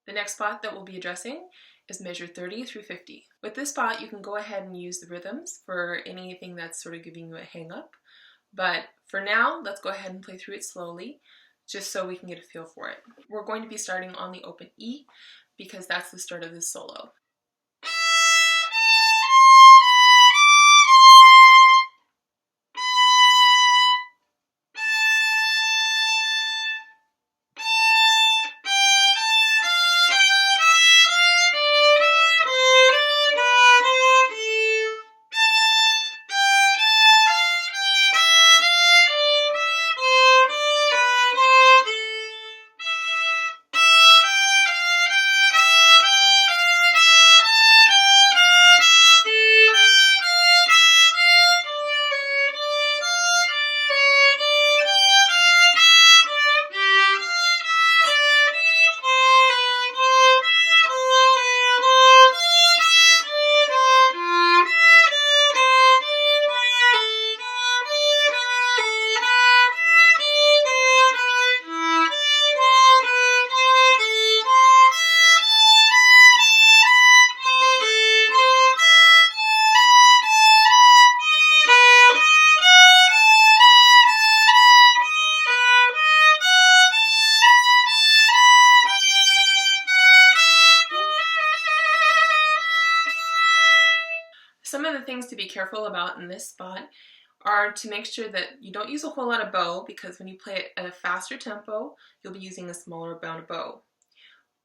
The next spot that we'll be addressing is measure 30 through 50. With this spot, you can go ahead and use the rhythms for anything that's sort of giving you a hang up. But for now, let's go ahead and play through it slowly, just so we can get a feel for it. We're going to be starting on the open E, because that's the start of this solo. Some of the things to be careful about in this spot are to make sure that you don't use a whole lot of bow, because when you play it at a faster tempo, you'll be using a smaller amount of bow.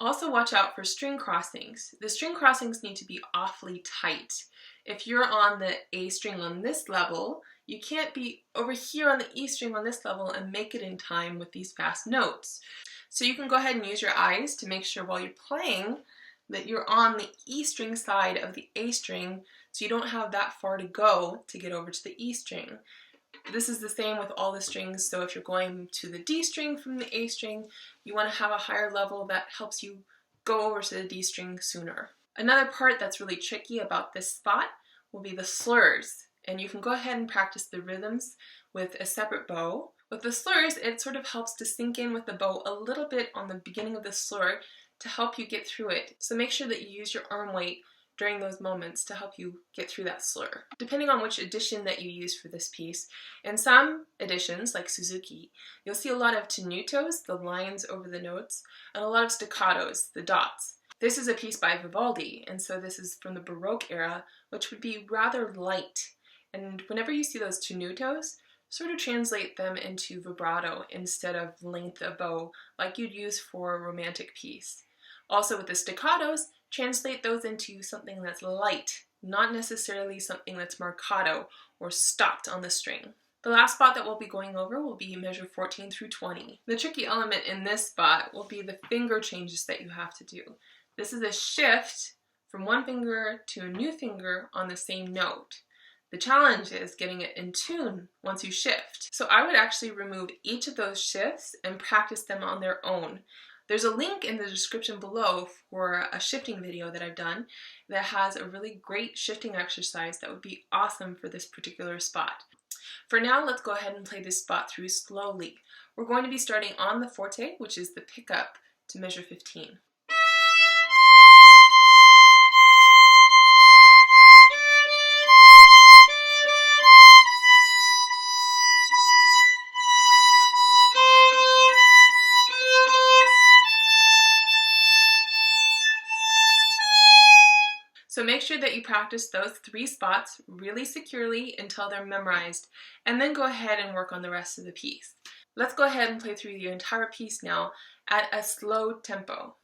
Also watch out for string crossings. The string crossings need to be awfully tight. If you're on the A string on this level, you can't be over here on the E string on this level and make it in time with these fast notes. So you can go ahead and use your eyes to make sure while you're playing that you're on the E string side of the A string, so you don't have that far to go to get over to the E string. This is the same with all the strings, so if you're going to the D string from the A string, you want to have a higher level that helps you go over to the D string sooner. Another part that's really tricky about this spot will be the slurs, and you can go ahead and practice the rhythms with a separate bow. With the slurs, it sort of helps to sink in with the bow a little bit on the beginning of the slur to help you get through it. So make sure that you use your arm weight during those moments to help you get through that slur. Depending on which edition that you use for this piece, in some editions, like Suzuki, you'll see a lot of tenutos, the lines over the notes, and a lot of staccatos, the dots. This is a piece by Vivaldi, and so this is from the Baroque era, which would be rather light. And whenever you see those tenutos, sort of translate them into vibrato instead of length of bow like you'd use for a romantic piece. Also with the staccatos, translate those into something that's light, not necessarily something that's marcato or stopped on the string. The last spot that we'll be going over will be measure 14 through 20. The tricky element in this spot will be the finger changes that you have to do. This is a shift from one finger to a new finger on the same note. The challenge is getting it in tune once you shift. So I would actually remove each of those shifts and practice them on their own. There's a link in the description below for a shifting video that I've done that has a really great shifting exercise that would be awesome for this particular spot. For now, let's go ahead and play this spot through slowly. We're going to be starting on the forte, which is the pickup, to measure 15. So make sure that you practice those 3 spots really securely until they're memorized, and then go ahead and work on the rest of the piece. Let's go ahead and play through the entire piece now at a slow tempo.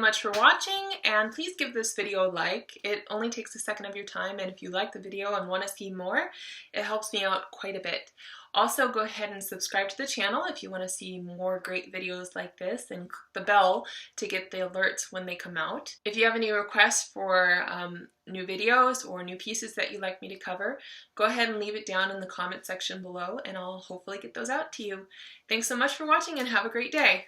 much for watching, and please give this video a like. It only takes a second of your time, and if you like the video and want to see more, it helps me out quite a bit. Also, go ahead and subscribe to the channel if you want to see more great videos like this, and click the bell to get the alerts when they come out. If you have any requests for new videos or new pieces that you'd like me to cover, go ahead and leave it down in the comment section below, and I'll hopefully get those out to you. Thanks so much for watching, and have a great day.